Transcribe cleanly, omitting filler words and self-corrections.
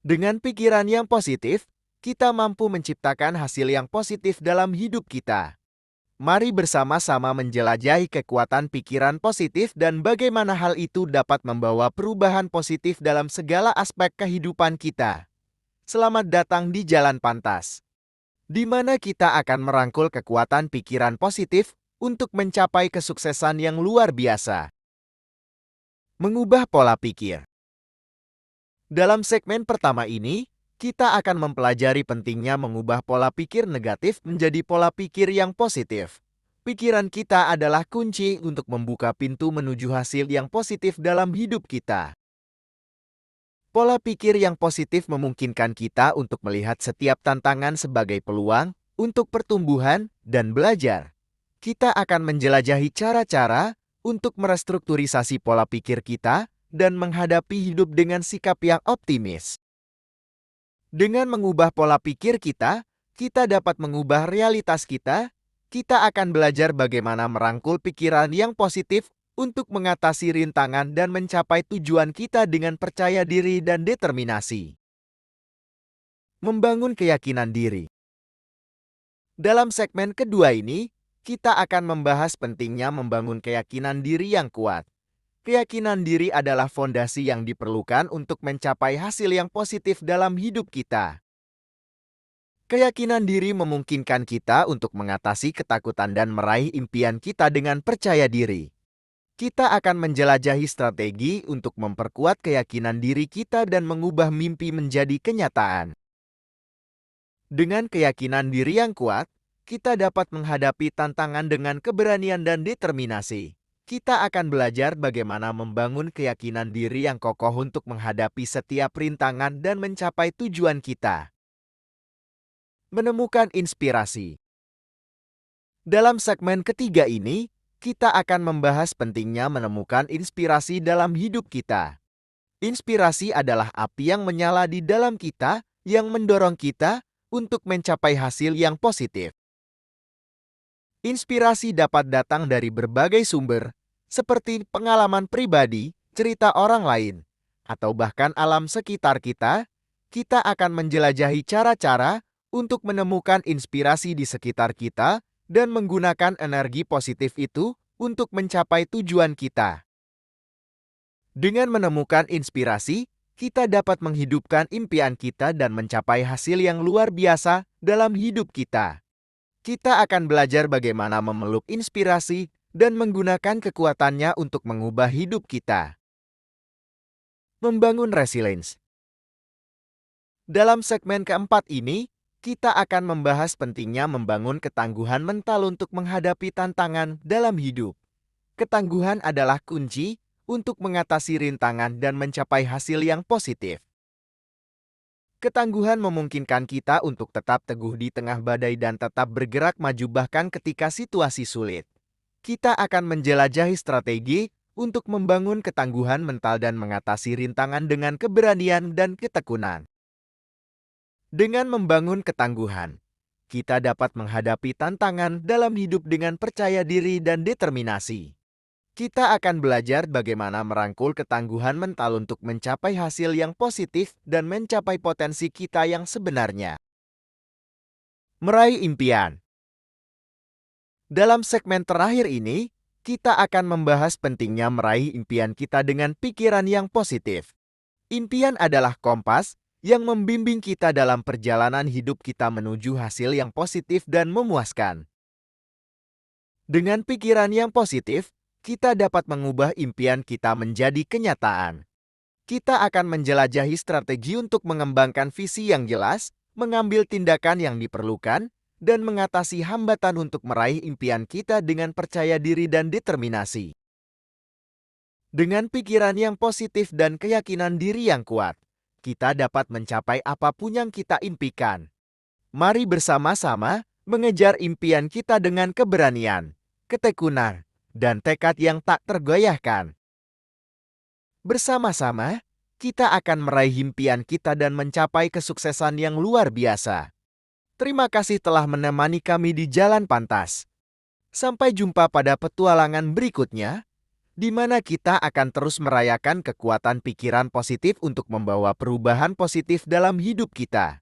Dengan pikiran yang positif, kita mampu menciptakan hasil yang positif dalam hidup kita. Mari bersama-sama menjelajahi kekuatan pikiran positif dan bagaimana hal itu dapat membawa perubahan positif dalam segala aspek kehidupan kita. Selamat datang di Jalan Pantas, di mana kita akan merangkul kekuatan pikiran positif untuk mencapai kesuksesan yang luar biasa. Mengubah pola pikir. Dalam segmen pertama ini, kita akan mempelajari pentingnya mengubah pola pikir negatif menjadi pola pikir yang positif. Pikiran kita adalah kunci untuk membuka pintu menuju hasil yang positif dalam hidup kita. Pola pikir yang positif memungkinkan kita untuk melihat setiap tantangan sebagai peluang untuk pertumbuhan dan belajar. Kita akan menjelajahi cara-cara untuk merestrukturisasi pola pikir kita dan menghadapi hidup dengan sikap yang optimis. Dengan mengubah pola pikir kita dapat mengubah realitas kita. Kita akan belajar bagaimana merangkul pikiran yang positif untuk mengatasi rintangan dan mencapai tujuan kita dengan percaya diri dan determinasi. Membangun keyakinan diri. Dalam segmen kedua ini, kita akan membahas pentingnya membangun keyakinan diri yang kuat. Keyakinan diri adalah fondasi yang diperlukan untuk mencapai hasil yang positif dalam hidup kita. Keyakinan diri memungkinkan kita untuk mengatasi ketakutan dan meraih impian kita dengan percaya diri. Kita akan menjelajahi strategi untuk memperkuat keyakinan diri kita dan mengubah mimpi menjadi kenyataan. Dengan keyakinan diri yang kuat, kita dapat menghadapi tantangan dengan keberanian dan determinasi. Kita akan belajar bagaimana membangun keyakinan diri yang kokoh untuk menghadapi setiap rintangan dan mencapai tujuan kita. Menemukan inspirasi. Dalam segmen ketiga ini, kita akan membahas pentingnya menemukan inspirasi dalam hidup kita. Inspirasi adalah api yang menyala di dalam kita yang mendorong kita untuk mencapai hasil yang positif. Inspirasi dapat datang dari berbagai sumber, seperti pengalaman pribadi, cerita orang lain, atau bahkan alam sekitar kita. Kita akan menjelajahi cara-cara untuk menemukan inspirasi di sekitar kita dan menggunakan energi positif itu untuk mencapai tujuan kita. Dengan menemukan inspirasi, kita dapat menghidupkan impian kita dan mencapai hasil yang luar biasa dalam hidup kita. Kita akan belajar bagaimana memeluk inspirasi dan menggunakan kekuatannya untuk mengubah hidup kita. Membangun resilience. Dalam segmen keempat ini, kita akan membahas pentingnya membangun ketangguhan mental untuk menghadapi tantangan dalam hidup. Ketangguhan adalah kunci untuk mengatasi rintangan dan mencapai hasil yang positif. Ketangguhan memungkinkan kita untuk tetap teguh di tengah badai dan tetap bergerak maju bahkan ketika situasi sulit. Kita akan menjelajahi strategi untuk membangun ketangguhan mental dan mengatasi rintangan dengan keberanian dan ketekunan. Dengan membangun ketangguhan, kita dapat menghadapi tantangan dalam hidup dengan percaya diri dan determinasi. Kita akan belajar bagaimana merangkul ketangguhan mental untuk mencapai hasil yang positif dan mencapai potensi kita yang sebenarnya. Meraih impian. Dalam segmen terakhir ini, kita akan membahas pentingnya meraih impian kita dengan pikiran yang positif. Impian adalah kompas yang membimbing kita dalam perjalanan hidup kita menuju hasil yang positif dan memuaskan. Dengan pikiran yang positif, kita dapat mengubah impian kita menjadi kenyataan. Kita akan menjelajahi strategi untuk mengembangkan visi yang jelas, mengambil tindakan yang diperlukan, dan mengatasi hambatan untuk meraih impian kita dengan percaya diri dan determinasi. Dengan pikiran yang positif dan keyakinan diri yang kuat, kita dapat mencapai apapun yang kita impikan. Mari bersama-sama mengejar impian kita dengan keberanian, ketekunan, dan tekad yang tak tergoyahkan. Bersama-sama, kita akan meraih impian kita dan mencapai kesuksesan yang luar biasa. Terima kasih telah menemani kami di Jalan Pantas. Sampai jumpa pada petualangan berikutnya. di mana kita akan terus merayakan kekuatan pikiran positif untuk membawa perubahan positif dalam hidup kita.